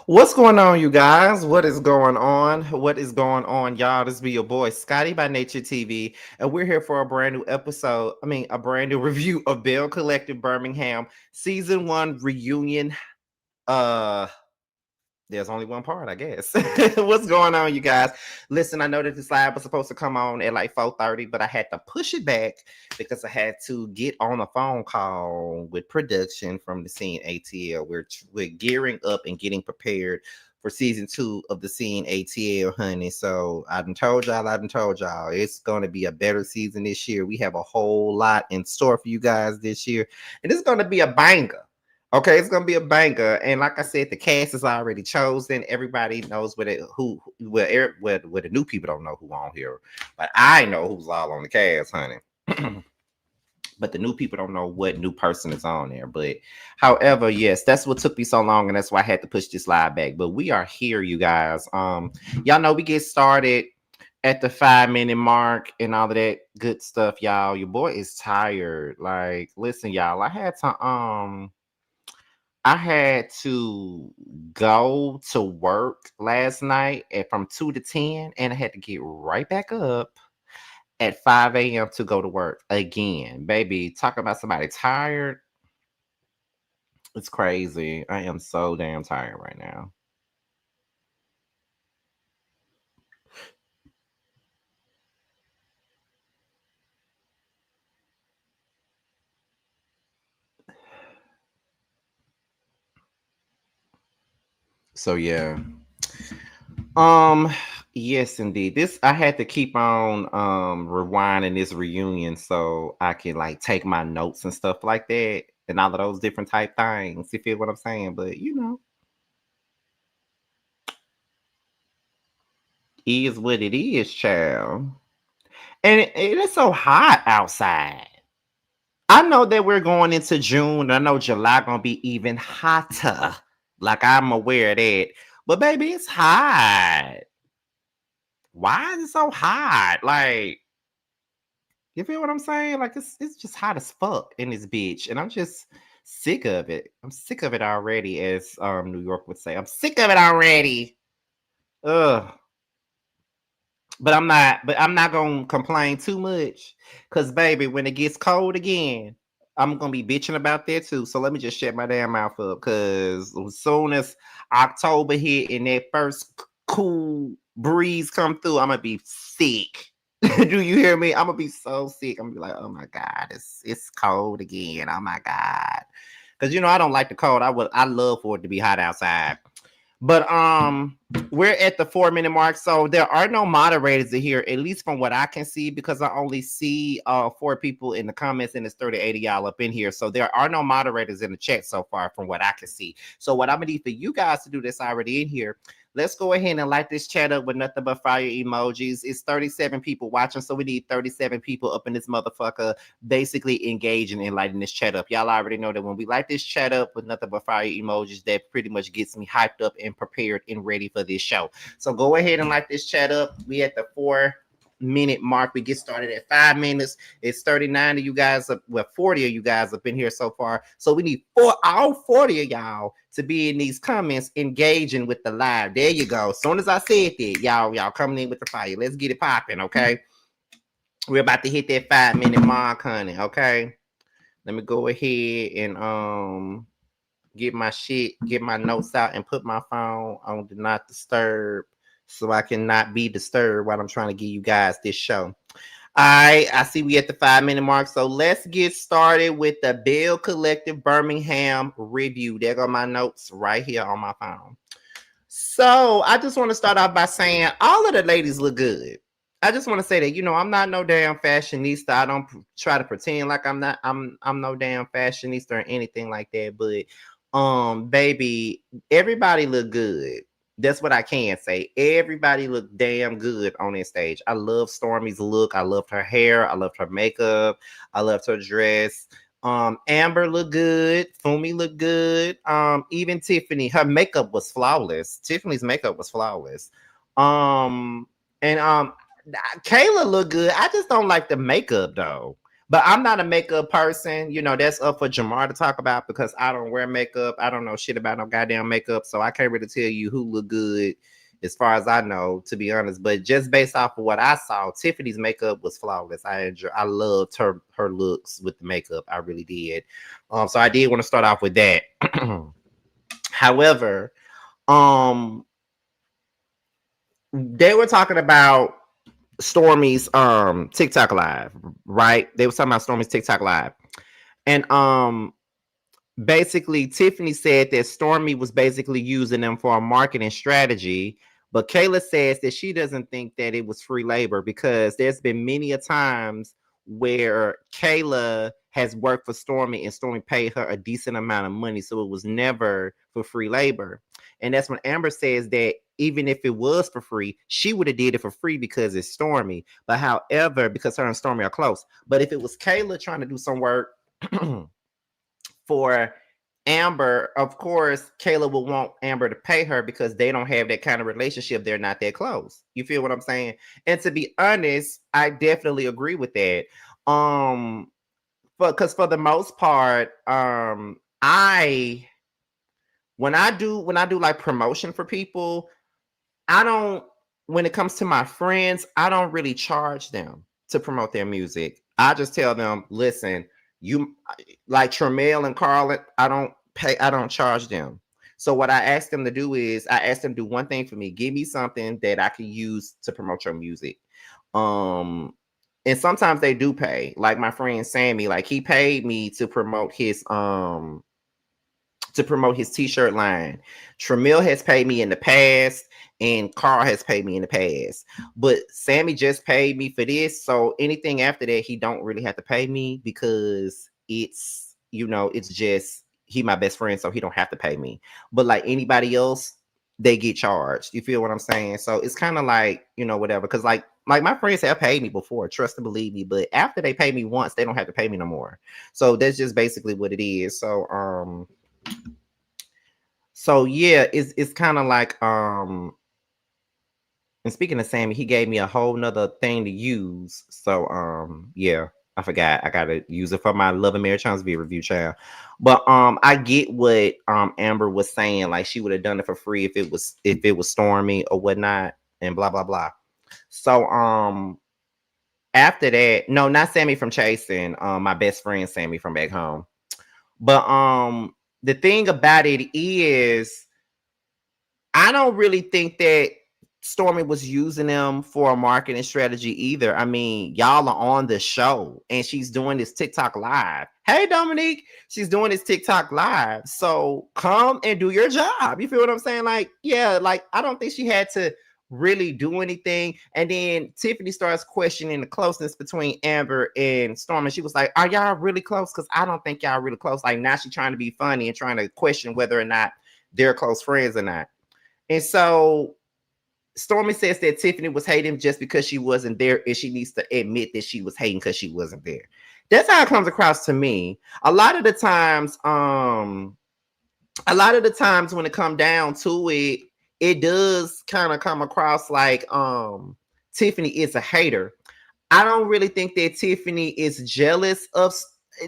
What's going on, you guys? What is going on? What is going on, y'all? This be your boy Scotty by Nature TV, and we're here for a brand new episode. A brand new review of Belle Collective Birmingham Season 1 reunion. Uh, there's only one part, I guess. What's going on, you guys? Listen, I know that this live was supposed to come on at like 4:30, but I had to push it back because I had to get on a phone call with production from the Scene ATL. We're gearing up and getting prepared for season 2 of the Scene ATL, honey. So I done told y'all, it's gonna be a better season this year. We have a whole lot in store for you guys this year, and it's gonna be a banger. Okay, it's gonna be a banger, and like I said, the cast is already chosen. Everybody knows where the new people don't know who on here, but I know who's all on the cast, honey. But the new people don't know what new person is on there. But however, yes, that's what took me so long, and that's why I had to push this live back. But we are here, you guys. Y'all know we get started at the 5 minute mark and all of that good stuff, y'all. Your boy is tired. Like, listen, y'all, I had to go to work last night from 2 to 10, and I had to get right back up at 5 a.m. to go to work again. Baby, talk about somebody tired. It's crazy. I am so damn tired right now. So yeah. Um, yes, indeed. This I had to keep on rewinding this reunion so I can like take my notes and stuff like that and all of those different type things. You feel what I'm saying? But is what it is, child. And it is so hot outside. I know that we're going into June. I know July gonna be even hotter. Like I'm aware of that. But baby, it's hot. Why is it so hot? Like, you feel what I'm saying? Like it's just hot as fuck in this bitch. And I'm just sick of it. I'm sick of it already, as New York would say. I'm sick of it already. Ugh. But I'm not gonna complain too much. Cause baby, when it gets cold again, I'm gonna be bitching about that too. So let me just shut my damn mouth up. Cause as soon as October hit and that first cool breeze come through, I'm gonna be sick. Do you hear me? I'm gonna be so sick. I'm gonna be like, oh my God, it's cold again. Oh my God. Cause I don't like the cold. I love for it to be hot outside. But we're at the 4 minute mark, so there are no moderators in here, at least from what I can see, because I only see 4 people in the comments, and it's 30 80 y'all up in here. So there are no moderators in the chat so far, from what I can see. So what I'm gonna need for you guys to do that's already in here, let's go ahead and light this chat up with nothing but fire emojis. It's 37 people watching, so we need 37 people up in this motherfucker, basically engaging and lighting this chat up. Y'all already know that when we light this chat up with nothing but fire emojis, that pretty much gets me hyped up and prepared and ready for this show. So go ahead and light this chat up. We at the 4 minute mark. We get started at 5 minutes. It's 39 of you guys up, well, 40 of you guys up in here so far. So we need all 40 of y'all to be in these comments engaging with the live. There you go. As soon as I said that, y'all coming in with the fire. Let's get it popping, okay? We're about to hit that 5 minute mark, honey. Okay. Let me go ahead and get my notes out, and put my phone on do not disturb so I cannot be disturbed while I'm trying to give you guys this show. All right, I see we at the 5 minute mark. So let's get started with the Belle Collective Birmingham review. There go my notes right here on my phone. So I just want to start off by saying all of the ladies look good. I just want to say that I'm not no damn fashionista. I don't try to pretend like I'm no damn fashionista or anything like that. But baby, everybody look good. That's what I can say. Everybody look damn good on this stage. I love Stormy's look. I loved her hair. I loved her makeup. I loved her dress. Amber looked good. Fumi looked good. Even Tiffany, her makeup was flawless. Tiffany's makeup was flawless. And Kayla looked good. I just don't like the makeup though. But I'm not a makeup person. You know, that's up for Jamar to talk about because I don't wear makeup. I don't know shit about no goddamn makeup. So I can't really tell you who look good as far as I know, to be honest. But just based off of what I saw, Tiffany's makeup was flawless. I loved her looks with the makeup. I really did. So I did want to start off with that. However, um, they were talking about Stormy's TikTok live, right? They were talking about Stormy's TikTok live. And basically Tiffany said that Stormy was basically using them for a marketing strategy, but Kayla says that she doesn't think that it was free labor because there's been many a times where Kayla has worked for Stormy and Stormy paid her a decent amount of money, so it was never for free labor. And that's when Amber says that even if it was for free, she would have did it for free because it's Stormy. But however, because her and Stormy are close. But if it was Kayla trying to do some work for Amber, of course, Kayla will want Amber to pay her because they don't have that kind of relationship. They're not that close. You feel what I'm saying? And to be honest, I definitely agree with that. Because for the most part, I when I do like promotion for people, I don't, when it comes to my friends, I don't really charge them to promote their music. I just tell them, listen, you like Tremel and Carlin, I don't charge them. So what I ask them to do is I ask them to do one thing for me. Give me something that I can use to promote your music. And sometimes they do pay. Like my friend Sammy, like he paid me to promote his t-shirt line. Tremel has paid me in the past and Carl has paid me in the past. But Sammy just paid me for this. So anything after that, he don't really have to pay me because it's, it's just he my best friend, so he don't have to pay me. But like anybody else, they get charged. You feel what I'm saying? So it's kind of like, whatever. Because like my friends have paid me before, trust and believe me. But after they pay me once, they don't have to pay me no more. So that's just basically what it is. So yeah, it's kind of like and speaking of Sammy, he gave me a whole nother thing to use. So yeah, I forgot. I gotta use it for my Love and Marriage Chance review channel. But I get what Amber was saying. Like she would have done it for free if it was Stormy or whatnot, and blah blah blah. So after that, no, not Sammy from Chasing, my best friend Sammy from back home. But the thing about it is, I don't really think that Stormy was using them for a marketing strategy either. I mean, y'all are on the show and she's doing this TikTok live. Hey, Dominique, she's doing this TikTok live. So come and do your job. You feel what I'm saying? Like, yeah, like I don't think she had to really do anything. And then Tiffany starts questioning the closeness between Amber and Stormy. She was like, are y'all really close? Because I don't think y'all really close. Like now she's trying to be funny and trying to question whether or not they're close friends or not. And so Stormy says that Tiffany was hating just because she wasn't there, and she needs to admit that she was hating because she wasn't there. That's how it comes across to me. A lot of the times when it comes down to it, it does kind of come across like Tiffany is a hater. I don't really think that Tiffany is jealous of,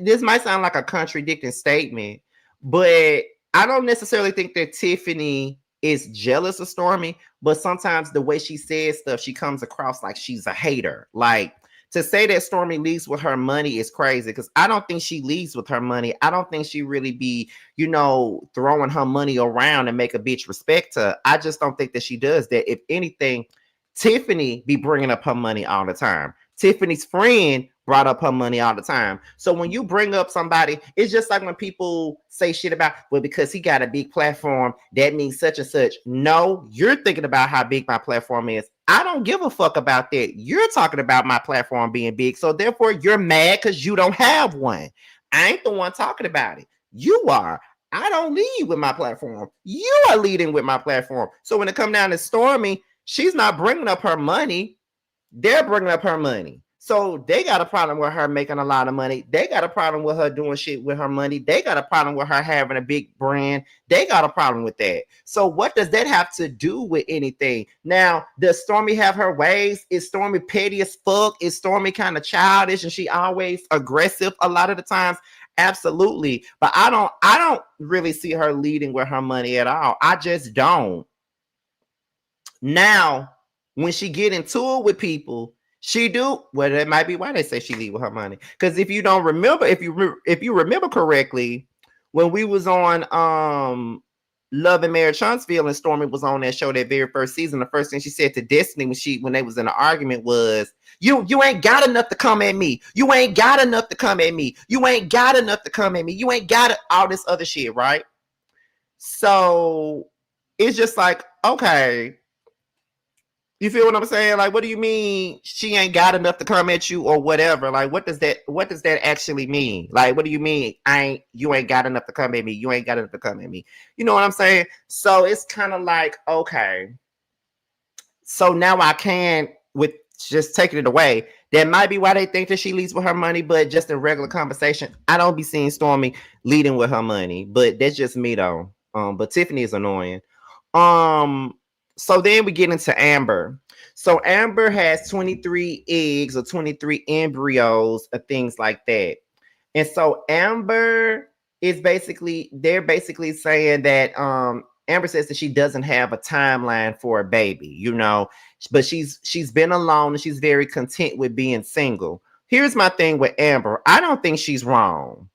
this might sound like a contradicting statement, but I don't necessarily think that Tiffany is jealous of Stormy, but sometimes the way she says stuff, she comes across like she's a hater. Like to say that Stormy leaves with her money is crazy because I don't think she leaves with her money. I don't think she really be, throwing her money around and make a bitch respect her. I just don't think that she does that. If anything, Tiffany be bringing up her money all the time. Tiffany's friend brought up her money all the time. So when you bring up somebody, it's just like when people say shit about, well, because he got a big platform, that means such and such. No, you're thinking about how big my platform is. I don't give a fuck about that. You're talking about my platform being big. So therefore you're mad because you don't have one. I ain't the one talking about it. You are. I don't lead with my platform. You are leading with my platform. So when it comes down to Stormy, she's not bringing up her money. They're bringing up her money. So they got a problem with her making a lot of money. They got a problem with her doing shit with her money. They got a problem with her having a big brand. They got a problem with that. So what does that have to do with anything? Now, does Stormy have her ways? Is Stormy petty as fuck? Is Stormy kind of childish and she always aggressive a lot of the times? Absolutely. But I don't really see her leading with her money at all. I just don't. Now, when she get into it with people, she do well. That might be why they say she leave with her money. Because if you don't remember, if you remember correctly, when we was on Love and Marriage Huntsville and Stormy was on that show that very first season, the first thing she said to Destiny when they was in an argument was, "You ain't got enough to come at me. You ain't got enough to come at me. You ain't got enough to come at me. You ain't got all this other shit, right?" So it's just like, okay. You feel what I'm saying? Like, what do you mean she ain't got enough to come at you or whatever? Like, what does that actually mean? Like, what do you mean you ain't got enough to come at me? You ain't got enough to come at me. You know what I'm saying? So it's kind of like, okay. So now I can, with just taking it away, that might be why they think that she leads with her money, but just in regular conversation, I don't be seeing Stormy leading with her money. But that's just me though. But Tiffany is annoying. So then we get into Amber. So Amber has 23 eggs or 23 embryos or things like that. And so Amber is they're basically saying that Amber says that she doesn't have a timeline for a baby, but she's been alone and she's very content with being single. Here's my thing with Amber. I don't think she's wrong.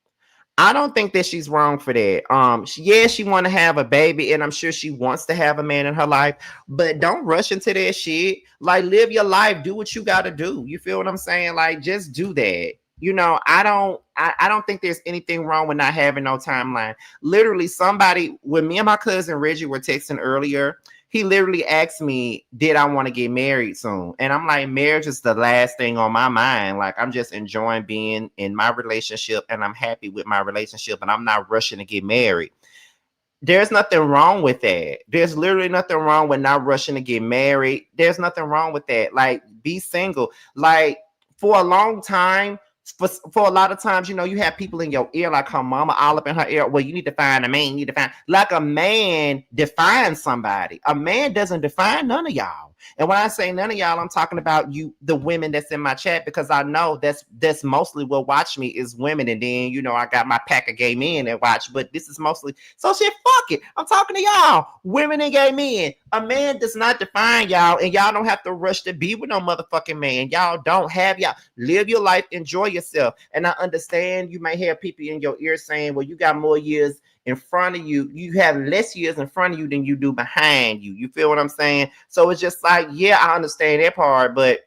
I don't think that she's wrong for that. She want to have a baby, and I'm sure she wants to have a man in her life, but don't rush into that shit. Like, live your life, do what you got to do. You feel what I'm saying? Like, just do that. I don't think there's anything wrong with not having no timeline. Literally, somebody, when me and my cousin Reggie were texting earlier, he literally asked me, did I want to get married soon? And I'm like, marriage is the last thing on my mind. Like, I'm just enjoying being in my relationship and I'm happy with my relationship and I'm not rushing to get married. There's nothing wrong with that. There's literally nothing wrong with not rushing to get married. There's nothing wrong with that. Like, be single. Like, for a long time, for a lot of times, you have people in your ear, like her mama all up in her ear. Well, you need to find a man. You need to find, like, a man defines somebody. A man doesn't define none of y'all. And when I say none of y'all, I'm talking about you, the women that's in my chat, because I know that's mostly what watch me is women. And then, I got my pack of gay men that watch, but this is mostly, so shit, fuck it. I'm talking to y'all, women and gay men. A man does not define y'all, and y'all don't have to rush to be with no motherfucking man. Y'all don't have y'all. Live your life, enjoy yourself. And I understand you might have people in your ear saying, well, you got more years in front of you. You have less years in front of you than you do behind you. You feel what I'm saying? So it's just like, yeah, I understand that part, but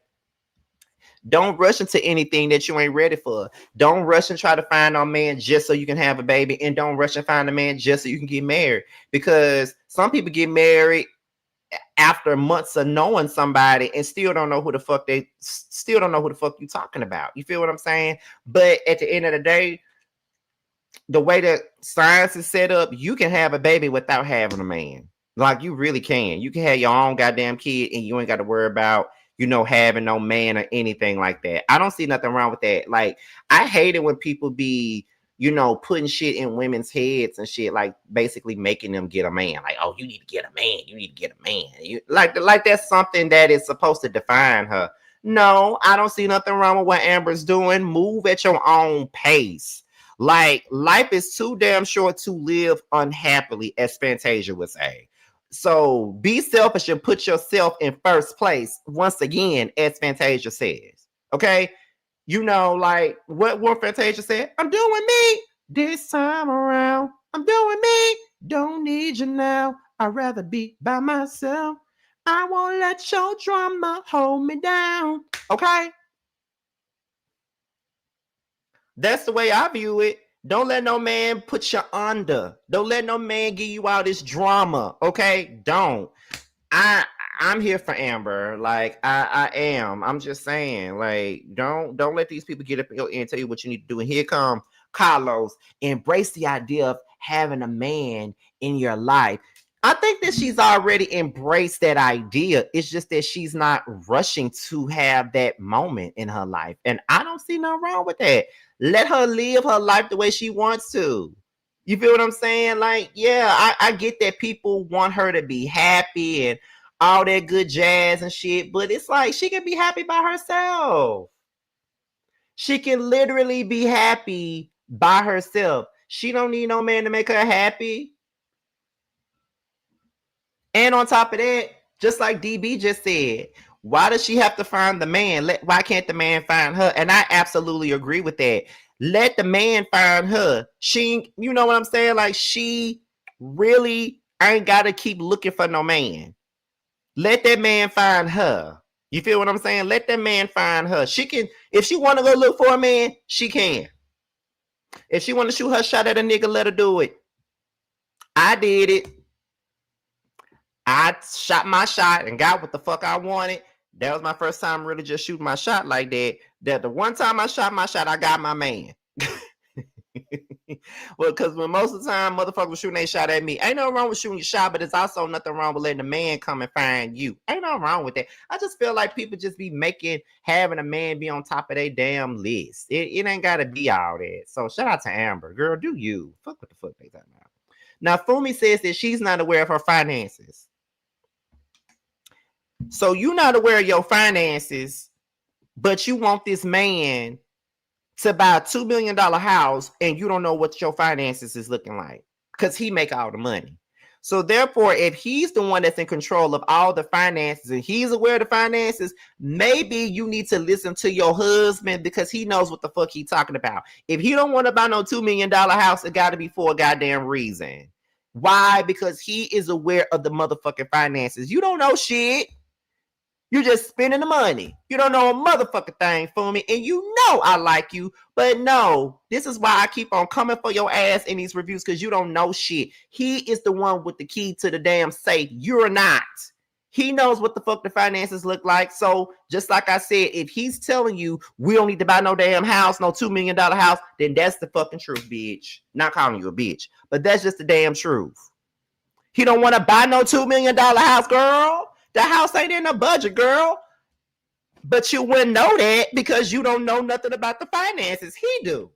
don't rush into anything that you ain't ready for. Don't rush and try to find a man just so you can have a baby, and don't rush and find a man just so you can get married, because some people get married after months of knowing somebody and still don't know who the fuck you talking about. You feel what I'm saying? But at the end of the day, the way that science is set up, you can have a baby without having a man. Like, you really can. You can have your own goddamn kid and you ain't got to worry about, having no man or anything like that. I don't see nothing wrong with that. Like, I hate it when people be, putting shit in women's heads and shit, like basically making them get a man. Like, oh, you need to get a man. You need to get a man. Like that's something that is supposed to define her. No, I don't see nothing wrong with what Amber's doing. Move at your own pace. Like, life is too damn short to live unhappily, as Fantasia would say. So be selfish and put yourself in first place, once again, as Fantasia says. Okay? Like what Fantasia said, I'm doing me this time around. I'm doing me. Don't need you now. I'd rather be by myself. I won't let your drama hold me down. Okay? That's the way I view it. Don't let no man put you under. Don't let no man give you all this drama. Okay? Don't. I'm here for Amber. Like, I am. I'm just saying, like, don't let these people get up in your ear and tell you what you need to do. And here come Carlos. Embrace the idea of having a man in your life. I think that she's already embraced that idea. It's just that she's not rushing to have that moment in her life. And I don't see nothing wrong with that. Let her live her life the way she wants to. You feel what I'm saying? Like, yeah, I get that people want her to be happy and all that good jazz and shit, but it's like she can be happy by herself. She can literally be happy by herself. She don't need no man to make her happy. And on top of that, just like DB just said, why does she have to find the man? Why can't the man find her? And I absolutely agree with that. Let the man find her. She, you know what I'm saying? Like, she really ain't got to keep looking for no man. Let that man find her. You feel what I'm saying? Let that man find her. She can, if she want to go look for a man, she can. If she want to shoot her shot at a nigga, let her do it. I did it. I shot my shot and got what the fuck I wanted. That was my first time really just shooting my shot like that. That the one time I shot my shot, I got my man. Well, because when most of the time motherfuckers shooting their shot at me, ain't nothing wrong with shooting your shot, but it's also nothing wrong with letting a man come and find you. Ain't nothing wrong with that. I just feel like people just be having a man be on top of their damn list. It ain't got to be all that. So shout out to Amber. Girl, do you. Fuck what the fuck they talking about. Now, Fumi says that she's not aware of her finances. So you're not aware of your finances, but you want this man to buy a $2 million house and you don't know what your finances is looking like because he make all the money. So therefore, if he's the one that's in control of all the finances and he's aware of the finances, maybe you need to listen to your husband because he knows what the fuck he's talking about. If he don't want to buy no $2 million house, it got to be for a goddamn reason. Why? Because he is aware of the motherfucking finances. You don't know shit. You're just spending the money. You don't know a motherfucking thing, Fumi, and you know I like you, but no, this is why I keep on coming for your ass in these reviews because you don't know shit. He is the one with the key to the damn safe. You're not. He knows what the fuck the finances look like. So just like I said, if he's telling you we don't need to buy no damn house, no $2 million house, then that's the fucking truth, bitch. Not calling you a bitch, but that's just the damn truth. He don't want to buy no $2 million house, girl. The house ain't in the budget, girl. But you wouldn't know that because you don't know nothing about the finances. He do.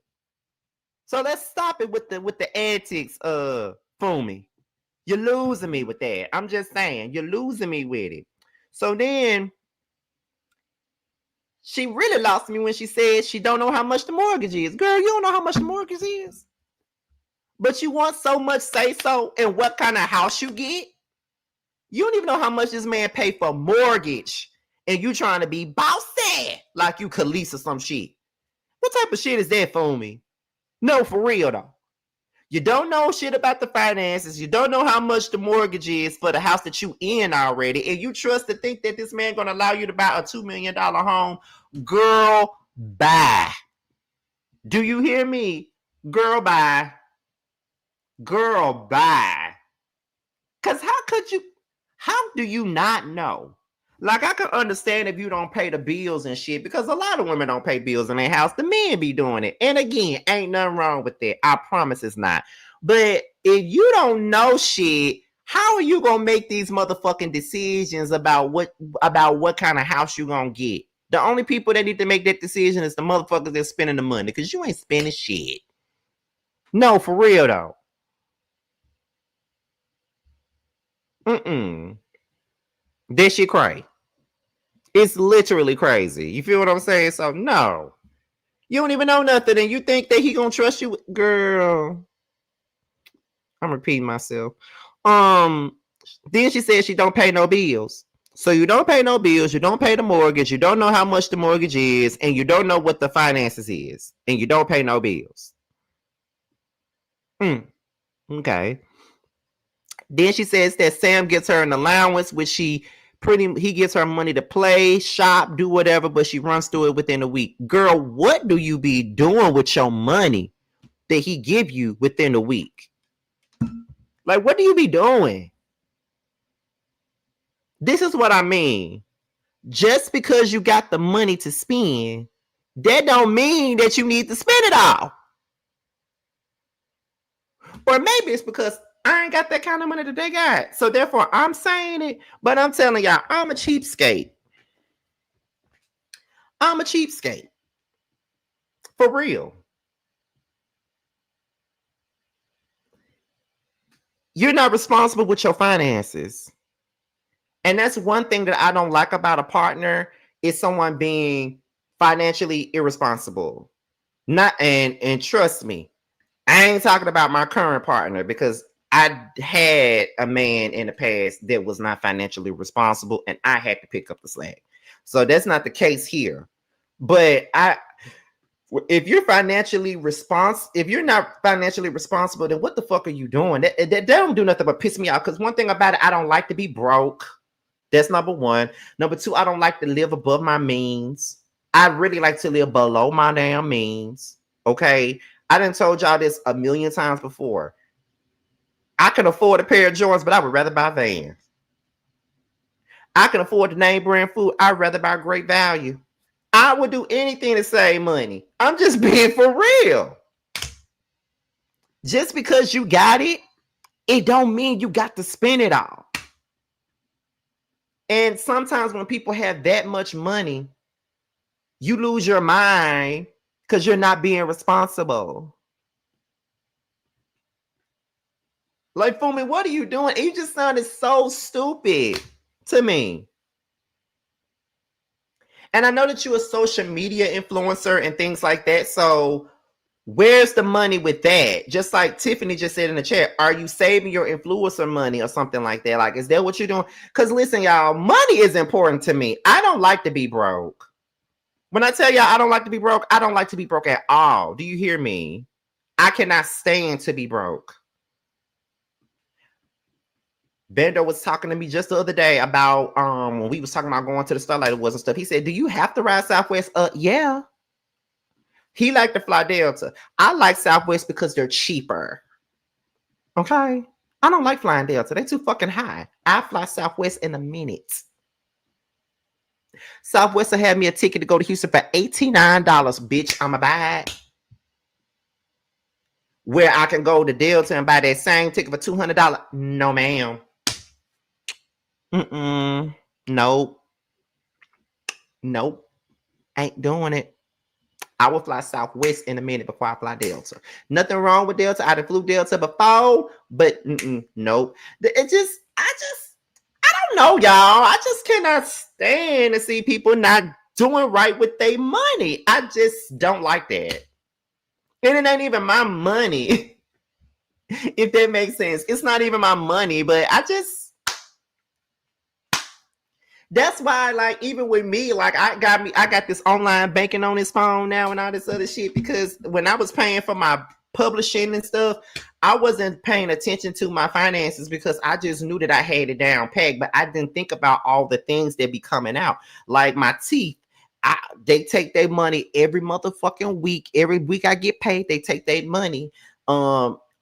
So let's stop it with the antics, Fumi. You're losing me with that. I'm just saying, you're losing me with it. So then she really lost me when she said she don't know how much the mortgage is. Girl, you don't know how much the mortgage is. But you want so much say so and what kind of house you get? You don't even know how much this man paid for mortgage, and you trying to be bossy like you Khalees or some shit. What type of shit is that, Fumi? No, for real though. You don't know shit about the finances. You don't know how much the mortgage is for the house that you in already, and you trust to think that this man gonna allow you to buy a $2 million home. Girl, bye. Do you hear me? Girl, bye. Girl, bye. Because how do you not know? Like, I can understand if you don't pay the bills and shit, because a lot of women don't pay bills in their house. The men be doing it. And again, ain't nothing wrong with that. I promise it's not. But if you don't know shit, how are you gonna make these motherfucking decisions about what kind of house you gonna get? The only people that need to make that decision is the motherfuckers that's spending the money, because you ain't spending shit. No, for real though. That shit crazy. It's literally crazy. You feel what I'm saying? So no. You don't even know nothing and you think that he gonna trust you? Girl. I'm repeating myself. Then she said she don't pay no bills. So you don't pay no bills, you don't pay the mortgage, you don't know how much the mortgage is, and you don't know what the finances is, and you don't pay no bills. Okay. Then she says that Sam gets her an allowance, which he gives her money to play, shop, do whatever, but she runs through it within a week. Girl, what do you be doing with your money that he give you within a week? Like, what do you be doing? This is what I mean. Just because you got the money to spend, that don't mean that you need to spend it all. Or maybe it's because I ain't got that kind of money that they got. So therefore, I'm saying it, but I'm telling y'all, I'm a cheapskate. I'm a cheapskate. For real. You're not responsible with your finances. And that's one thing that I don't like about a partner is someone being financially irresponsible. Not and trust me, I ain't talking about my current partner because I had a man in the past that was not financially responsible and I had to pick up the slack. So that's not the case here. But if you're if you're not financially responsible, then what the fuck are you doing? That don't do nothing but piss me off. Because one thing about it, I don't like to be broke. That's number one. Number two, I don't like to live above my means. I really like to live below my damn means. Okay. I done told y'all this a million times before. I can afford a pair of Jordans, but I would rather buy Vans. I can afford the name brand food. I'd rather buy Great Value. I would do anything to save money. I'm just being for real. Just because you got it, it don't mean you got to spend it all. And sometimes when people have that much money, you lose your mind because you're not being responsible. Like, Fumi, what are you doing? You just sounded so stupid to me. And I know that you're a social media influencer and things like that. So where's the money with that? Just like Tiffany just said in the chat, are you saving your influencer money or something like that? Like, is that what you're doing? Because listen, y'all, money is important to me. I don't like to be broke. When I tell y'all I don't like to be broke, I don't like to be broke at all. Do you hear me? I cannot stand to be broke. Bendo was talking to me just the other day about when we was talking about going to the Starlight Awards and stuff. He said, do you have to ride Southwest? Yeah. He liked to fly Delta. I like Southwest because they're cheaper. Okay. I don't like flying Delta. They're too fucking high. I fly Southwest in a minute. Southwest will have me a ticket to go to Houston for $89. Bitch, I'ma buy it. Where I can go to Delta and buy that same ticket for $200. No, ma'am. Nope. Nope. Ain't doing it. I will fly Southwest in a minute before I fly Delta. Nothing wrong with Delta. I done flew Delta before, but nope. I don't know, y'all. I just cannot stand to see people not doing right with their money. I just don't like that. And it ain't even my money. If that makes sense. It's not even my money, but that's why, like, even with me, like, I got this online banking on this phone now and all this other shit, because when I was paying for my publishing and stuff, I wasn't paying attention to my finances because I just knew that I had it down packed, but I didn't think about all the things that be coming out. Like my teeth, they take their money every motherfucking week. Every week I get paid, they take their money.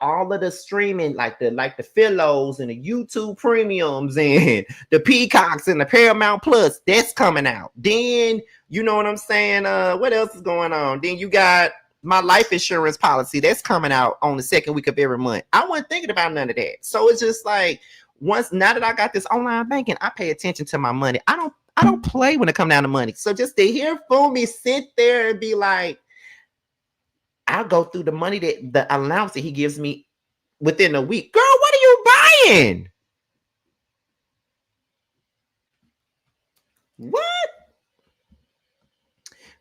All of the streaming, like the Philos and the YouTube premiums and the Peacocks and the Paramount Plus, that's coming out. Then you know what I'm saying? What else is going on? Then you got my life insurance policy that's coming out on the second week of every month. I wasn't thinking about none of that. So it's just like now that I got this online banking, I pay attention to my money. I don't play when it comes down to money. So just to hear Fumi sit there and be like, I'll go through the money that the allowance that he gives me within a week. Girl, what are you buying? What?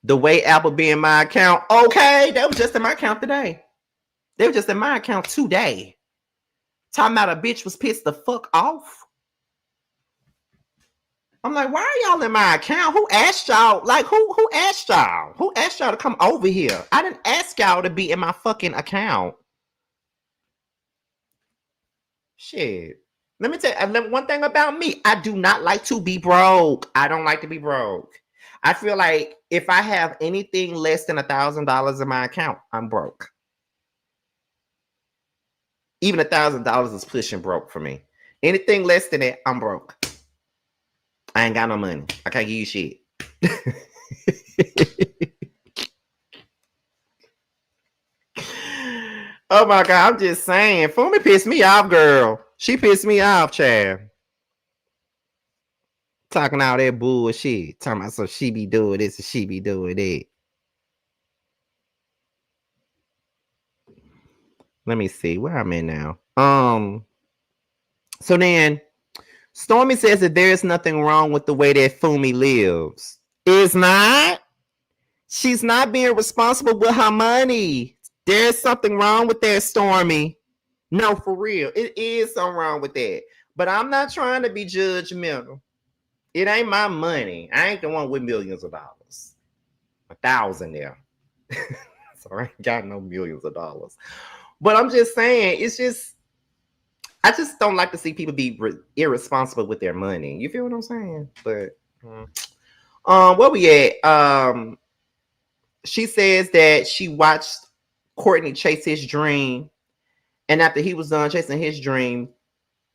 The way Apple be in my account. Okay, that was just in my account today. They were just in my account today. Talking about a bitch was pissed the fuck off. I'm like, why are y'all in my account? Who asked y'all? Like, who asked y'all? Who asked y'all to come over here? I didn't ask y'all to be in my fucking account. Shit. Let me tell you one thing about me. I do not like to be broke. I don't like to be broke. I feel like if I have anything less than $1,000 in my account, I'm broke. Even $1,000 is pushing broke for me. Anything less than that, I'm broke. I ain't got no money. I can't give you shit. Oh my God, I'm just saying. Fumi pissed me off, girl. She pissed me off, Chad. Talking all that bullshit. Talking about so she be doing this and she be doing that. Let me see where I'm in now. So then Stormy says that there's nothing wrong with the way that Fumi lives. It's not. She's not being responsible with her money. There's something wrong with that, Stormy. No, for real. It is something wrong with that. But I'm not trying to be judgmental. It ain't my money. I ain't the one with millions of dollars. 1,000 there. So I ain't got no millions of dollars. But I'm just saying, it's just, I just don't like to see people be irresponsible with their money. You feel what I'm saying? But where we at? She says that she watched Courtney chase his dream, and after he was done chasing his dream,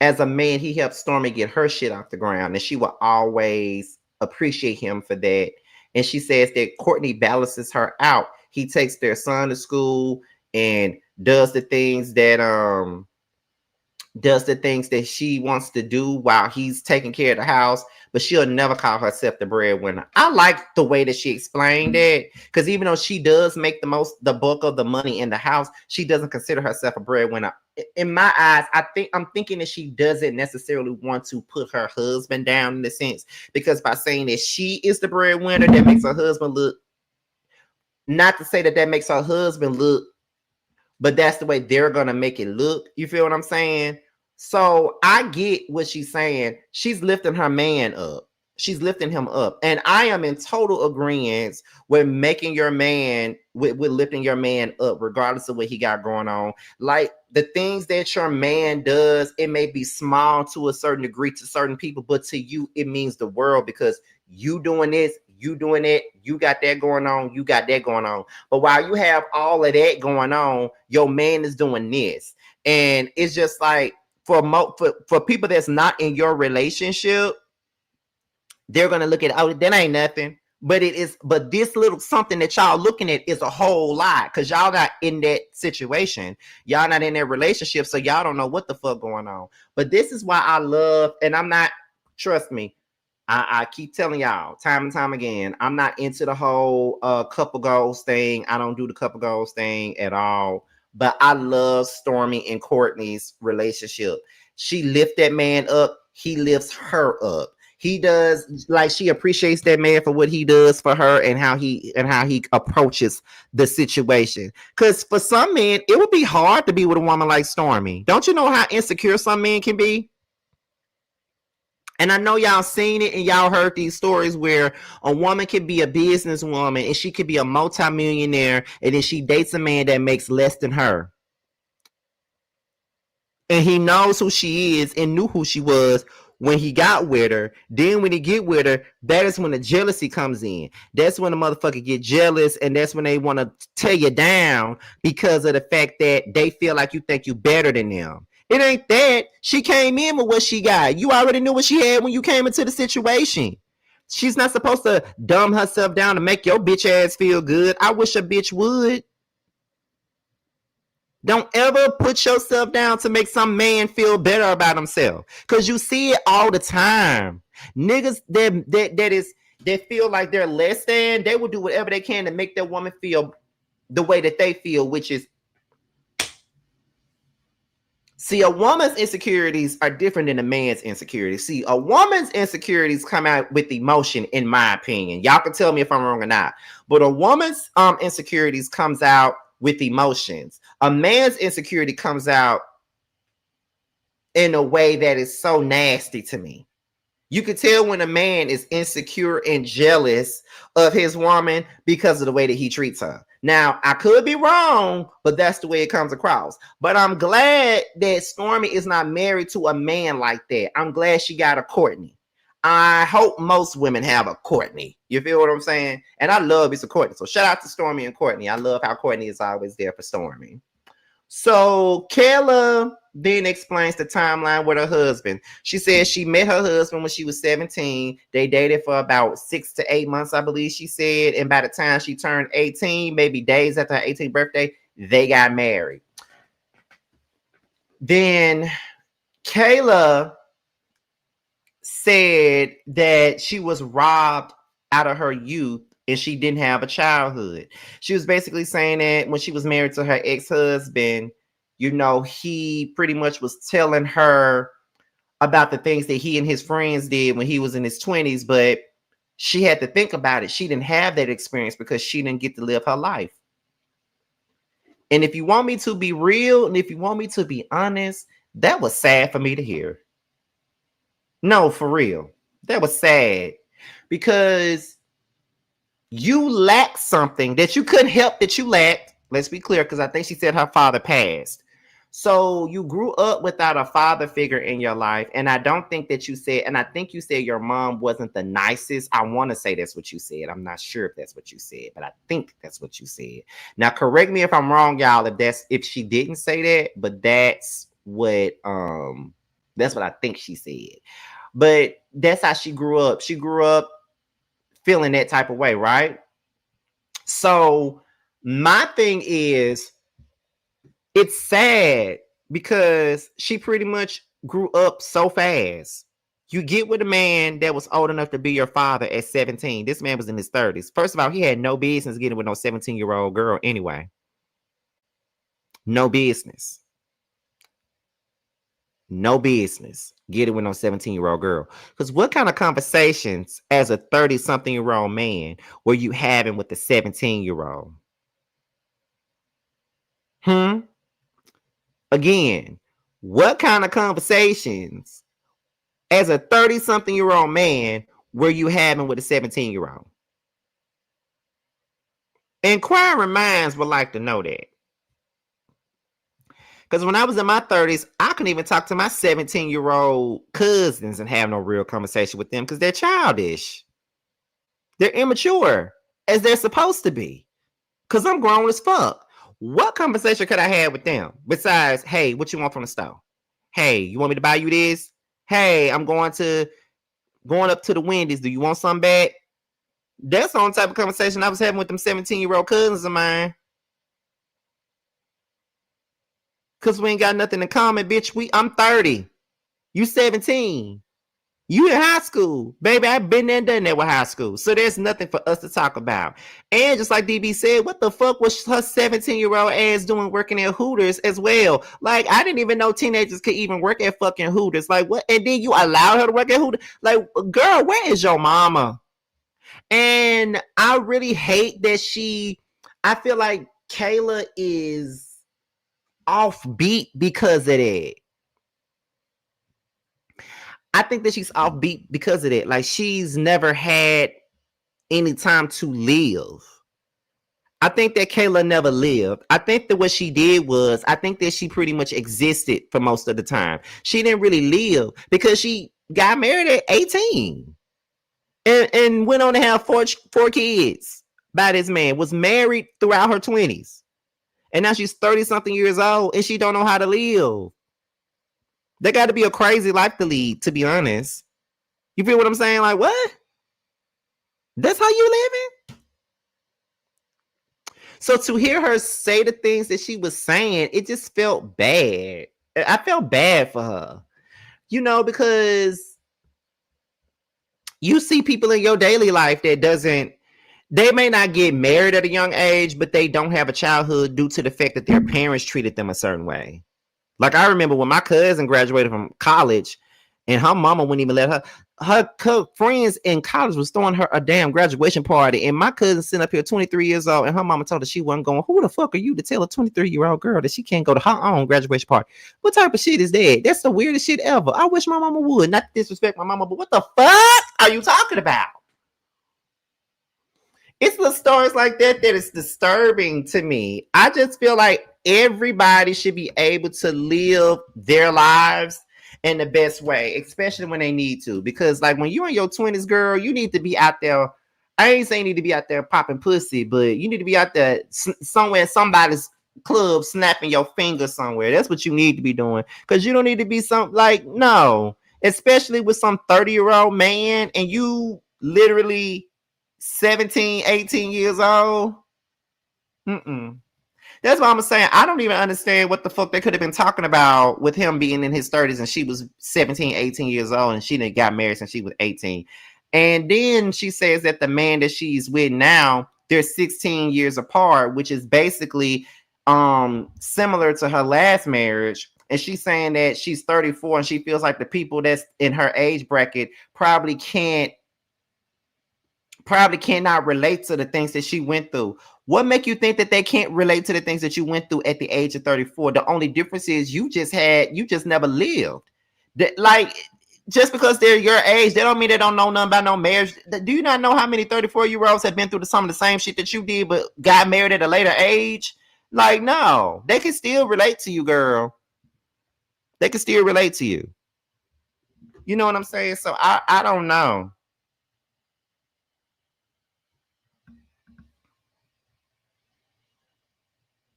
as a man, he helped Stormy get her shit off the ground, and she will always appreciate him for that. And she says that Courtney balances her out. He takes their son to school and does the things that she wants to do while he's taking care of the house, but she'll never call herself the breadwinner. I like the way that she explained that, because even though she does make the bulk of the money in the house, she doesn't consider herself a breadwinner. In my eyes, I'm thinking that she doesn't necessarily want to put her husband down in the sense, because by saying that she is the breadwinner, that makes her husband look, not to say that makes her husband look, but that's the way they're going to make it look. You feel what I'm saying? So I get what she's saying. She's lifting her man up. She's lifting him up. And I am in total agreement with making your man, with lifting your man up, regardless of what he got going on. Like the things that your man does, it may be small to a certain degree to certain people, but to you, it means the world, because you doing this, you doing it, you got that going on, you got that going on. But while you have all of that going on, your man is doing this. And it's just like, for people that's not in your relationship, they're gonna look at, oh, that ain't nothing. But it is, but this little something that y'all looking at is a whole lot, because y'all not in that situation. Y'all not in that relationship, so y'all don't know what the fuck going on. But this is why I love, and I'm not, trust me, I keep telling y'all time and time again, I'm not into the whole couple goals thing. I don't do the couple goals thing at all. But I love Stormy and Courtney's relationship. She lifts that man up. He lifts her up. He does, like, she appreciates that man for what he does for her and how he approaches the situation. Because for some men, it would be hard to be with a woman like Stormy. Don't you know how insecure some men can be? And I know y'all seen it and y'all heard these stories where a woman could be a businesswoman and she could be a multimillionaire, and then she dates a man that makes less than her. And he knows who she is and knew who she was when he got with her. Then when he get with her, that is when the jealousy comes in. That's when the motherfucker get jealous, and that's when they want to tear you down because of the fact that they feel like you think you better than them. It ain't that. She came in with what she got. You already knew what she had when you came into the situation. She's not supposed to dumb herself down to make your bitch ass feel good. I wish a bitch would. Don't ever put yourself down to make some man feel better about himself, because you see it all the time. Niggas that feel like they're less than, they will do whatever they can to make their woman feel the way that they feel, which is, see, a woman's insecurities are different than a man's insecurities. See, a woman's insecurities come out with emotion, in my opinion. Y'all can tell me if I'm wrong or not. But a woman's insecurities comes out with emotions. A man's insecurity comes out in a way that is so nasty to me. You can tell when a man is insecure and jealous of his woman because of the way that he treats her. Now, I could be wrong, but that's the way it comes across. But I'm glad that Stormy is not married to a man like that. I'm glad she got a Courtney. I hope most women have a Courtney. You feel what I'm saying? And I love it's a Courtney. So shout out to Stormy and Courtney. I love how Courtney is always there for Stormy. So Kayla then explains the timeline with her husband. She says she met her husband when she was 17. They dated for about 6 to 8 months, I believe she said. And by the time she turned 18, maybe days after her 18th birthday, they got married. Then Kayla said that she was robbed out of her youth and she didn't have a childhood. She was basically saying that when she was married to her ex-husband, you know, he pretty much was telling her about the things that he and his friends did when he was in his 20s, but she had to think about it. She didn't have that experience because she didn't get to live her life. And if you want me to be real, and if you want me to be honest, that was sad for me to hear. No, for real. That was sad because you lacked something that you couldn't help that you lacked. Let's be clear, because I think she said her father passed. So you grew up without a father figure in your life. And I don't think that you said, and I think you said your mom wasn't the nicest. I want to say that's what you said. I'm not sure if that's what you said, but I think that's what you said. Now, correct me if I'm wrong, y'all, if she didn't say that, but that's what I think she said. But that's how she grew up. She grew up feeling that type of way, right? So my thing is, it's sad because she pretty much grew up so fast. You get with a man that was old enough to be your father at 17. This man was in his 30s. First of all, he had no business getting with no 17-year-old girl anyway. No business. No business getting with no 17-year-old girl. Because what kind of conversations as a 30-something-year-old man were you having with the 17-year-old? Again, what kind of conversations as a 30-something-year-old man were you having with a 17-year-old? Inquiring minds would like to know that. Because when I was in my 30s, I couldn't even talk to my 17-year-old cousins and have no real conversation with them because they're childish. They're immature, as they're supposed to be. Because I'm grown as fuck. What conversation could I have with them besides, hey, what you want from the store? Hey, you want me to buy you this? Hey, I'm going up to the Wendy's. Do you want something back? That's the only type of conversation I was having with them 17-year-old cousins of mine. Because we ain't got nothing in common, bitch. I'm 30. You 17. You in high school. Baby, I've been there and done that with high school. So there's nothing for us to talk about. And just like DB said, what the fuck was her 17-year-old ass doing working at Hooters as well? Like, I didn't even know teenagers could even work at fucking Hooters. Like, what? And then you allow her to work at Hooters? Like, girl, where is your mama? And I really hate that I feel like Kayla is offbeat because of that. I think that she's offbeat because of that. Like, she's never had any time to live. I think that Kayla never lived. I think that what she did was, I think that she pretty much existed for most of the time. She didn't really live because she got married at 18 and went on to have four kids by this man, was married throughout her 20s. And now she's 30-something years old and she don't know how to live. They got to be a crazy life to lead, to be honest. You feel what I'm saying? Like, what? That's how you living? So to hear her say the things that she was saying, it just felt bad. I felt bad for her. You know, because you see people in your daily life that they may not get married at a young age, but they don't have a childhood due to the fact that their parents treated them a certain way. Like, I remember when my cousin graduated from college and her mama wouldn't even let her friends in college was throwing her a damn graduation party. And my cousin sitting up here 23 years old and her mama told her she wasn't going. Who the fuck are you to tell a 23-year-old girl that she can't go to her own graduation party? What type of shit is that? That's the weirdest shit ever. I wish my mama would. Not to disrespect my mama, but what the fuck are you talking about? It's the stories like that is disturbing to me. I just feel like everybody should be able to live their lives in the best way, especially when they need to. Because, like, when you're in your 20s, girl, you need to be out there. I ain't saying you need to be out there popping pussy, but you need to be out there somewhere in somebody's club snapping your finger somewhere. That's what you need to be doing. Because you don't need to be no. Especially with some 30-year-old man and you literally 17, 18 years old. That's what I'm saying. I don't even understand what the fuck they could have been talking about with him being in his 30s and she was 17, 18 years old and she didn't got married since she was 18. And then she says that the man that she's with now, they're 16 years apart, which is basically similar to her last marriage. And she's saying that she's 34 and she feels like the people that's in her age bracket probably cannot relate to the things that she went through. What make you think that they can't relate to the things that you went through at the age of 34? The only difference is you just never lived. Like, just because they're your age, they don't mean they don't know nothing about no marriage. Do you not know how many 34-year-olds have been through some of the same shit that you did, but got married at a later age? Like, no, they can still relate to you, girl. They can still relate to you. You know what I'm saying? So I don't know.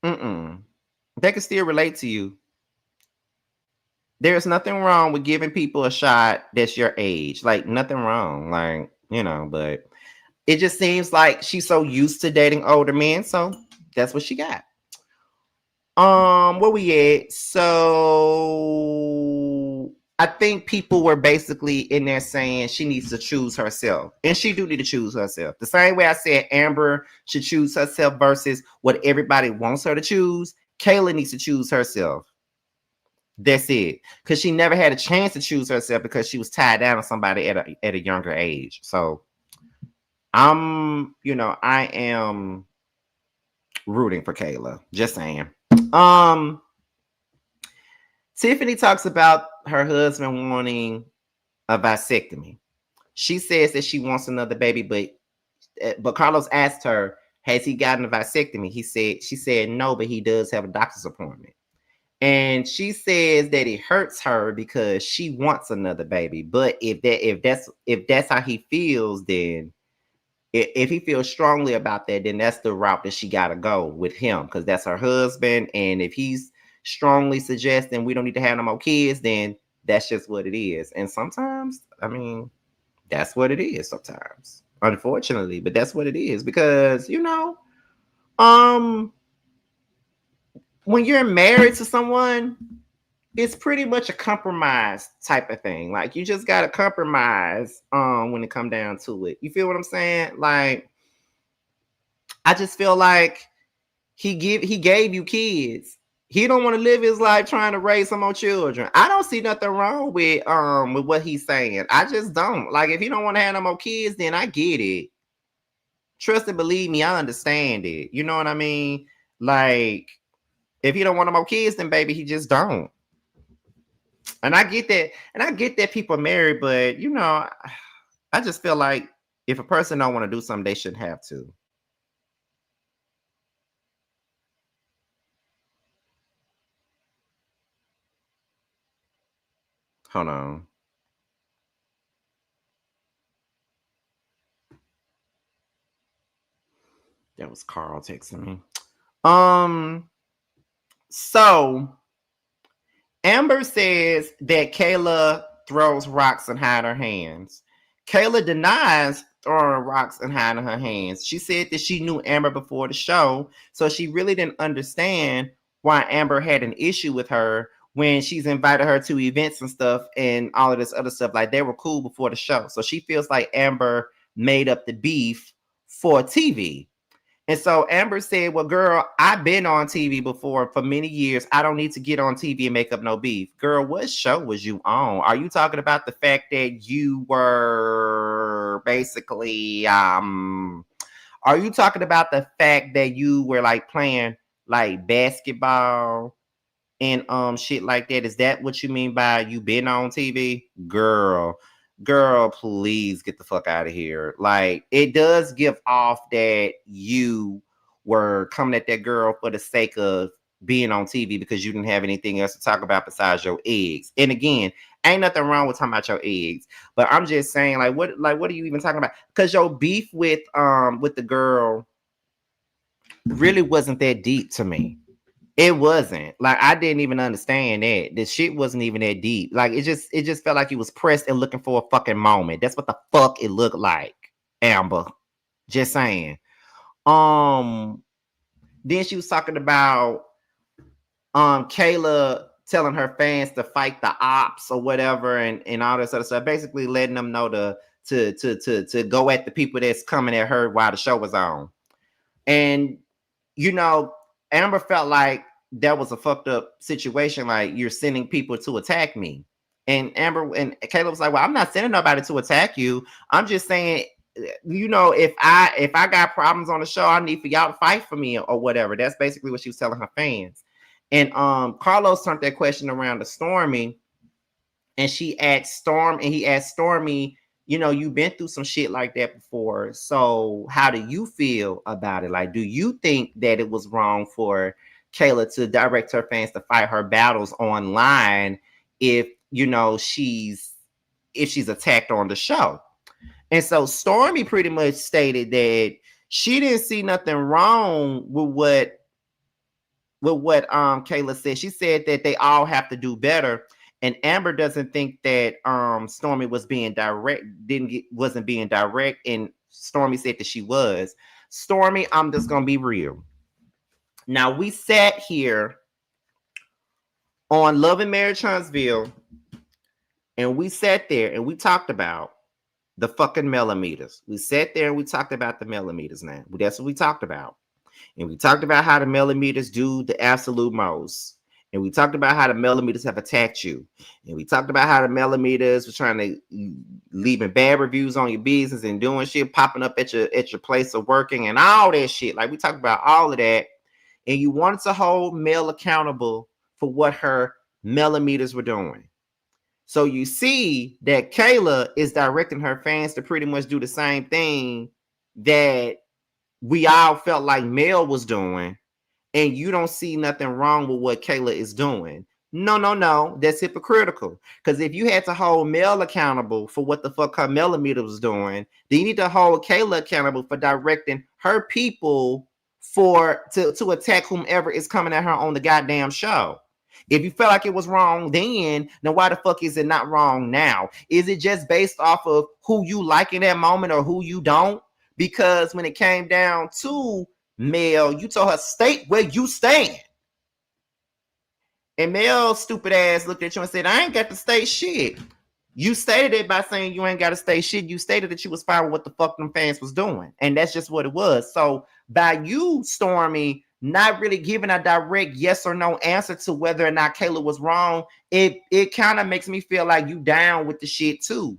Mm-mm. They can still relate to you. There's nothing wrong with giving people a shot that's your age. Like, nothing wrong. Like, but it just seems like she's so used to dating older men. So that's what she got. Where we at? So I think people were basically in there saying she needs to choose herself. And she do need to choose herself. The same way I said Amber should choose herself versus what everybody wants her to choose. Kayla needs to choose herself. That's it. Because she never had a chance to choose herself because she was tied down to somebody at a younger age. So I am rooting for Kayla. Just saying. Tiffany talks about her husband wanting a vasectomy. She says that she wants another baby, but Carlos asked her, has he gotten a vasectomy? She said no, but he does have a doctor's appointment. And she says that it hurts her because she wants another baby. But if that's how he feels, then if he feels strongly about that, then that's the route that she got to go with him because that's her husband. And if he's strongly suggesting we don't need to have no more kids, then that's just what it is. And sometimes, I mean, that's what it is sometimes, unfortunately. But that's what it is because, when you're married to someone, it's pretty much a compromise type of thing. Like, you just gotta compromise when it come down to it. You feel what I'm saying? Like, I just feel like he gave you kids. He don't want to live his life trying to raise some more children. I don't see nothing wrong with what he's saying. I just don't. Like, if he don't want to have no more kids, then I get it. Trust and believe me, I understand it. You know what I mean? Like, if he don't want no more kids, then baby, he just don't. And I get that, people are married, but I just feel like if a person don't want to do something, they shouldn't have to. Hold on. That was Carl texting me. So Amber says that Kayla throws rocks and hide her hands. Kayla denies throwing rocks and hiding her hands. She said that she knew Amber before the show, so she really didn't understand why Amber had an issue with her when she's invited her to events and stuff and all of this other stuff. Like, they were cool before the show. So she feels like Amber made up the beef for TV. And so Amber said, well, girl, I've been on TV before for many years. I don't need to get on TV and make up no beef. Girl, what show was you on? Are you talking about the fact that you were basically, are you talking about the fact that you were like playing like basketball and shit like that? Is that what you mean by you been on TV? Girl, please get the fuck out of here. Like, it does give off that you were coming at that girl for the sake of being on TV because you didn't have anything else to talk about besides your eggs. And again, ain't nothing wrong with talking about your eggs, but I'm just saying, what are you even talking about? Because your beef with the girl really wasn't that deep to me. It wasn't. Like, I didn't even understand that. The shit wasn't even that deep. Like, it just felt like he was pressed and looking for a fucking moment. That's what the fuck it looked like, Amber. Just saying. Um, Then she was talking about Kayla telling her fans to fight the ops or whatever, and all this other stuff, basically letting them know to go at the people that's coming at her while the show was on. And you know, Amber felt like that was a fucked up situation. Like, you're sending people to attack me. And Amber and Kayla was like, well, I'm not sending nobody to attack you. I'm just saying, you know, if I got problems on the show, I need for y'all to fight for me or whatever. That's basically what she was telling her fans. And Carlos turned that question around to Stormy, and he asked Stormy, you know, you've been through some shit like that before. So how do you feel about it? Like, do you think that it was wrong for Kayla to direct her fans to fight her battles online if, you know, she's attacked on the show? And so Stormy pretty much stated that she didn't see nothing wrong with what Kayla said. She said that they all have to do better. And Amber doesn't think that Stormy was being direct, wasn't being direct, and Stormy said that she was. Stormy, I'm just gonna be real. Now, we sat here on Love and Marriage Huntsville, and we sat there and we talked about the fucking millimeters. We sat there and we talked about the millimeters. Now, that's what we talked about. And we talked about how the millimeters do the absolute most. And we talked about how the millimeters have attacked you. And we talked about how the millimeters were trying to leaving bad reviews on your business and doing shit, popping up at your place of working and all that shit. Like, we talked about all of that. And you wanted to hold Mel accountable for what her millimeters were doing. So you see that Kayla is directing her fans to pretty much do the same thing that we all felt like Mel was doing. And you don't see nothing wrong with what Kayla is doing. No. That's hypocritical. Because if you had to hold Mel accountable for what the fuck her millimeter was doing, then you need to hold Kayla accountable for directing her people to attack whomever is coming at her on the goddamn show. If you felt like it was wrong then why the fuck is it not wrong now? Is it just based off of who you like in that moment or who you don't? Because when it came down to Mel, you told her, state where you stand. And Mel's stupid ass looked at you and said, I ain't got to state shit. You stated it by saying you ain't got to state shit. You stated that you was fine with what the fuck them fans was doing. And that's just what it was. So by you, Stormy, not really giving a direct yes or no answer to whether or not Kayla was wrong, it kind of makes me feel like you down with the shit too.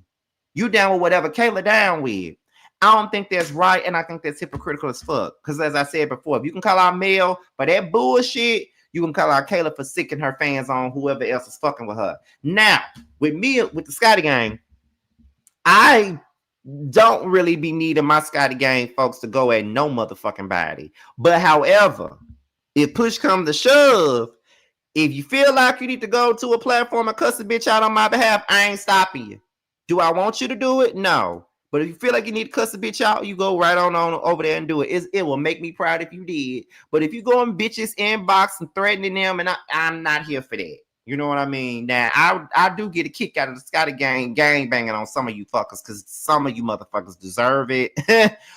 You down with whatever Kayla down with. I don't think that's right, and I think that's hypocritical as fuck. Because as I said before, if you can call out Mel for that bullshit, you can call out Kayla for sicking her fans on whoever else is fucking with her. Now, with me, with the Scotty Gang, I don't really be needing my Scotty Gang folks to go at no motherfucking body. But however, if push comes to shove, if you feel like you need to go to a platform and cuss a bitch out on my behalf, I ain't stopping you. Do I want you to do it? No. But if you feel like you need to cuss a bitch out, you go right on over there and do it. It will make me proud if you did. But if you go in bitches' inbox and threatening them, and I'm not here for that. You know what I mean? Now, I do get a kick out of the Scotty Gang banging on some of you fuckers because some of you motherfuckers deserve it.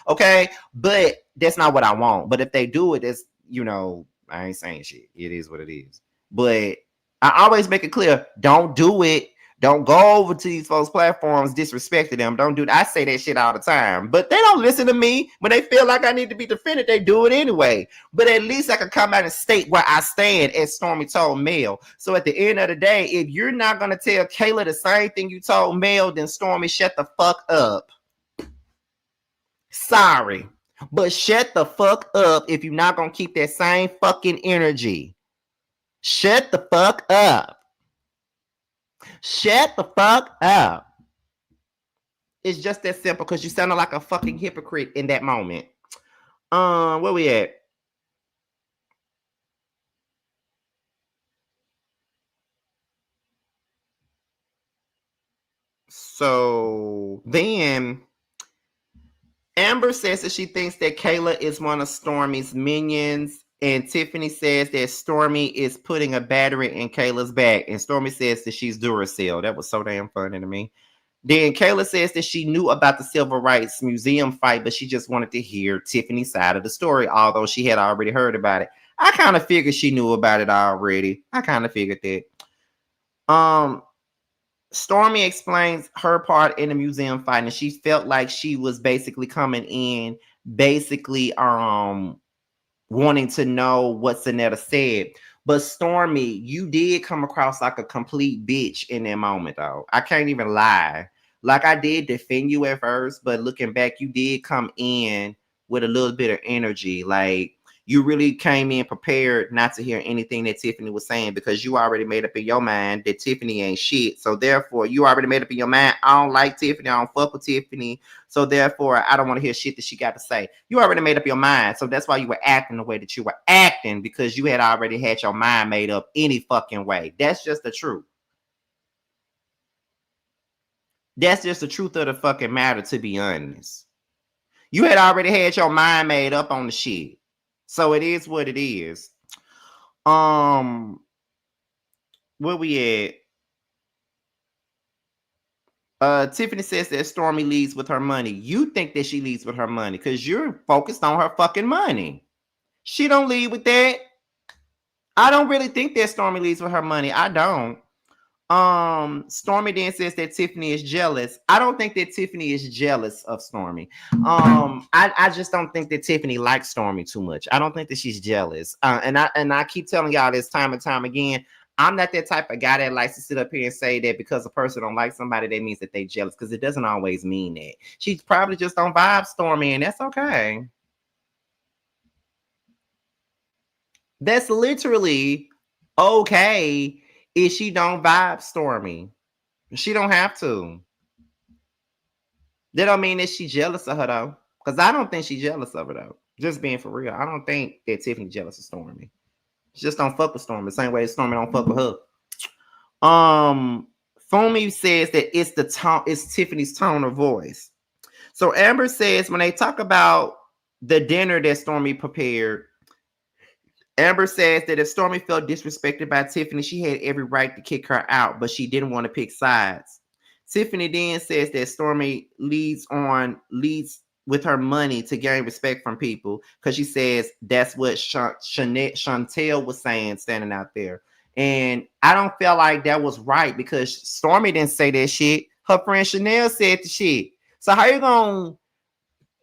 Okay? But that's not what I want. But if they do it, it's, you know, I ain't saying shit. It is what it is. But I always make it clear, don't do it. Don't go over to these folks' platforms disrespecting them. Don't do that. I say that shit all the time. But they don't listen to me. When they feel like I need to be defended, they do it anyway. But at least I can come out and state where I stand, as Stormy told Mel. So at the end of the day, if you're not going to tell Kayla the same thing you told Mel, then Stormy, shut the fuck up. Sorry. But shut the fuck up if you're not going to keep that same fucking energy. Shut the fuck up. Shut the fuck up. It's just that simple because you sounded like a fucking hypocrite in that moment. Where we at? So then Amber says that she thinks that Kayla is one of Stormy's minions. And Tiffany says that Stormy is putting a battery in Kayla's back. And Stormy says that she's Duracell. That was so damn funny to me. Then Kayla says that she knew about the Civil Rights Museum fight, but she just wanted to hear Tiffany's side of the story, although she had already heard about it. I kind of figured she knew about it already. I kind of figured that. Stormy explains her part in the museum fight, and she felt like she was basically coming in, basically wanting to know what Sonetta said. But Stormy, you did come across like a complete bitch in that moment, though. I can't even lie. Like, I did defend you at first, but looking back, you did come in with a little bit of energy. Like, you really came in prepared not to hear anything that Tiffany was saying, because you already made up in your mind that Tiffany ain't shit. So therefore, you already made up in your mind, I don't like Tiffany, I don't fuck with Tiffany. So therefore, I don't want to hear shit that she got to say. You already made up your mind. So that's why you were acting the way that you were acting, because you had already had your mind made up any fucking way. That's just the truth. That's just the truth of the fucking matter, to be honest. You had already had your mind made up on the shit. So it is what it is. Where we at? Tiffany says that Stormy leads with her money. You think that she leads with her money because you're focused on her fucking money. She don't lead with that. I don't really think that Stormy leads with her money. I don't. Stormy then says that Tiffany is jealous. I don't think that Tiffany is jealous of Stormy. I just don't think that Tiffany likes Stormy too much. I don't think that she's jealous. And I keep telling y'all this time and time again. I'm not that type of guy that likes to sit up here and say that because a person don't like somebody, that means that they jealous, because it doesn't always mean that. She probably just don't vibe Stormy, and that's okay. That's literally okay if she don't vibe Stormy. She don't have to. That don't mean that she's jealous of her, though. Because I don't think she's jealous of her, though. Just being for real. I don't think that Tiffany jealous of Stormy. She just don't fuck with Stormy the same way Stormy don't fuck with her. Fumi says that it's the tone, it's Tiffany's tone of voice. So Amber says when they talk about the dinner that Stormy prepared, Amber says that if Stormy felt disrespected by Tiffany, she had every right to kick her out, but she didn't want to pick sides. Tiffany then says that Stormy leads with her money to gain respect from people, because she says that's what Chantel was saying standing out there. And I don't feel like that was right, because Stormy didn't say that shit. Her friend Chanel said the shit. So how you gonna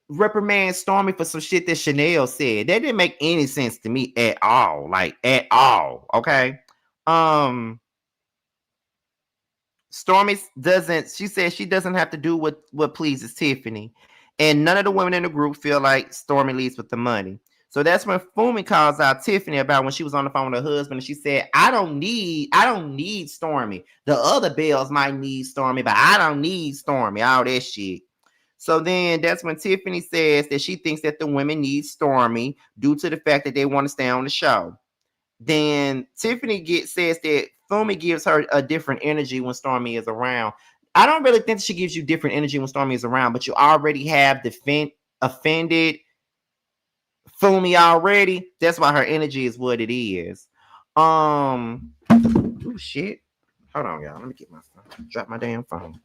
reprimand Stormy for some shit that Chanel said? That didn't make any sense to me at all. Like, at all. Okay. Stormy doesn't, she says she doesn't have to do what pleases Tiffany. And none of the women in the group feel like Stormy leads with the money. So that's when Fumi calls out Tiffany about when she was on the phone with her husband, and she said, I don't need Stormy. The other Bells might need Stormy, but I don't need Stormy. All that shit. So then that's when Tiffany says that she thinks that the women need Stormy due to the fact that they want to stay on the show. Then Tiffany says that Fumi gives her a different energy when Stormy is around. I don't really think she gives you different energy when Stormy is around, but you already have offended Fumi already. That's why her energy is what it is. Oh shit. Hold on, y'all. Let me get my phone. Drop my damn phone.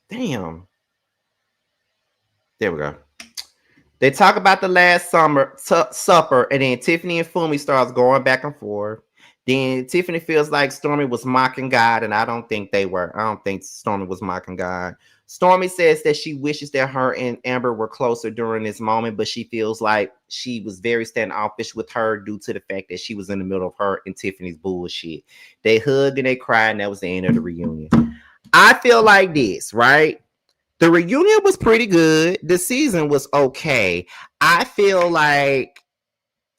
Damn. There we go. They talk about the last supper, and then Tiffany and Fumi starts going back and forth. Then Tiffany feels like Stormy was mocking God, and I don't think they were. I don't think Stormy was mocking God. Stormy says that she wishes that her and Amber were closer during this moment, but she feels like she was very standoffish with her due to the fact that she was in the middle of her and Tiffany's bullshit. They hugged and they cried, and that was the end of the reunion. I feel like this, right? The reunion was pretty good. The season was okay. I feel like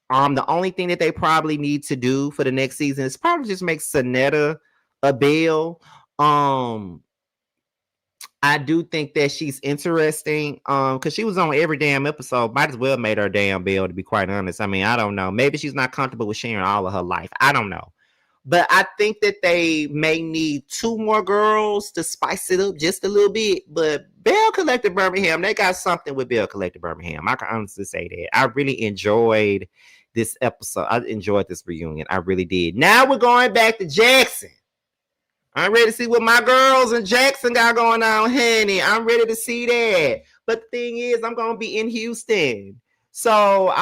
the only thing that they probably need to do for the next season is probably just make Sonetta a Belle. I do think that she's interesting. Because she was on every damn episode. Might as well made her damn Belle, to be quite honest. I mean, I don't know. Maybe she's not comfortable with sharing all of her life. I don't know. But I think that they may need 2 more girls to spice it up just a little bit. But Belle Collective Birmingham, they got something with Belle Collective Birmingham. I can honestly say that. I really enjoyed this episode. I enjoyed this reunion. I really did. Now we're going back to Jackson. I'm ready to see what my girls in Jackson got going on, honey. I'm ready to see that. But the thing is, I'm gonna be in Houston. So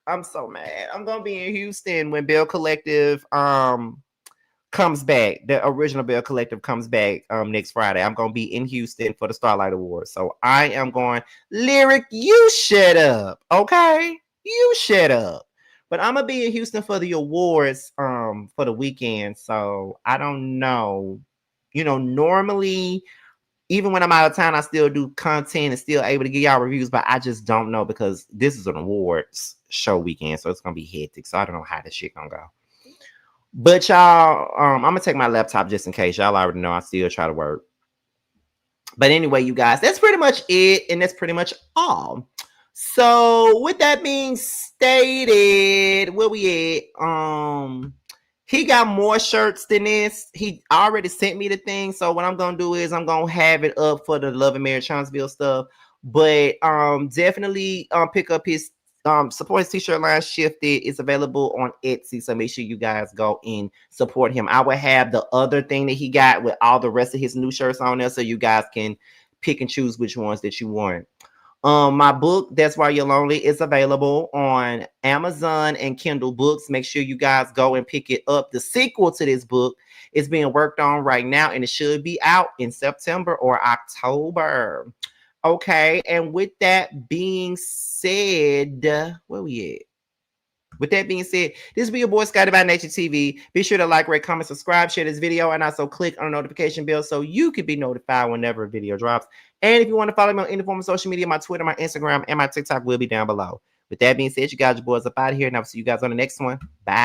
I'm so mad. I'm gonna be in Houston when Belle Collective comes back. The original Belle Collective comes back next Friday. I'm gonna be in Houston for the Starlight Awards. So I am going, Lyric, you shut up. Okay? You shut up. But I'm gonna be in Houston for the awards for the weekend. So I don't know. Normally, even when I'm out of town, I still do content and still able to give y'all reviews, but I just don't know because this is an awards show weekend, so it's gonna be hectic. So I don't know how this shit gonna go. But y'all, I'm gonna take my laptop just in case. Y'all already know I still try to work. But anyway, you guys, that's pretty much it, and that's pretty much all. So with that being stated, where we at? He got more shirts than this. He already sent me the thing. So what I'm gonna do is I'm gonna have it up for the Love and Marriage Charlottesville stuff. But definitely pick up his support his t-shirt line Shifted. It's available on Etsy. So make sure you guys go and support him. I will have the other thing that he got with all the rest of his new shirts on there, so you guys can pick and choose which ones that you want. My book, That's Why You're Lonely, is available on Amazon and Kindle Books. Make sure you guys go and pick it up. The sequel to this book is being worked on right now, and it should be out in September or October. Okay, and with that being said, where we at? With that being said, this be your boy Scotty by Nature TV. Be sure to like, rate, comment, subscribe, share this video, and also click on the notification bell so you can be notified whenever a video drops. And if you want to follow me on any form of social media, my Twitter, my Instagram, and my TikTok will be down below. With that being said, you guys, your boys up out of here, and I'll see you guys on the next one. Bye.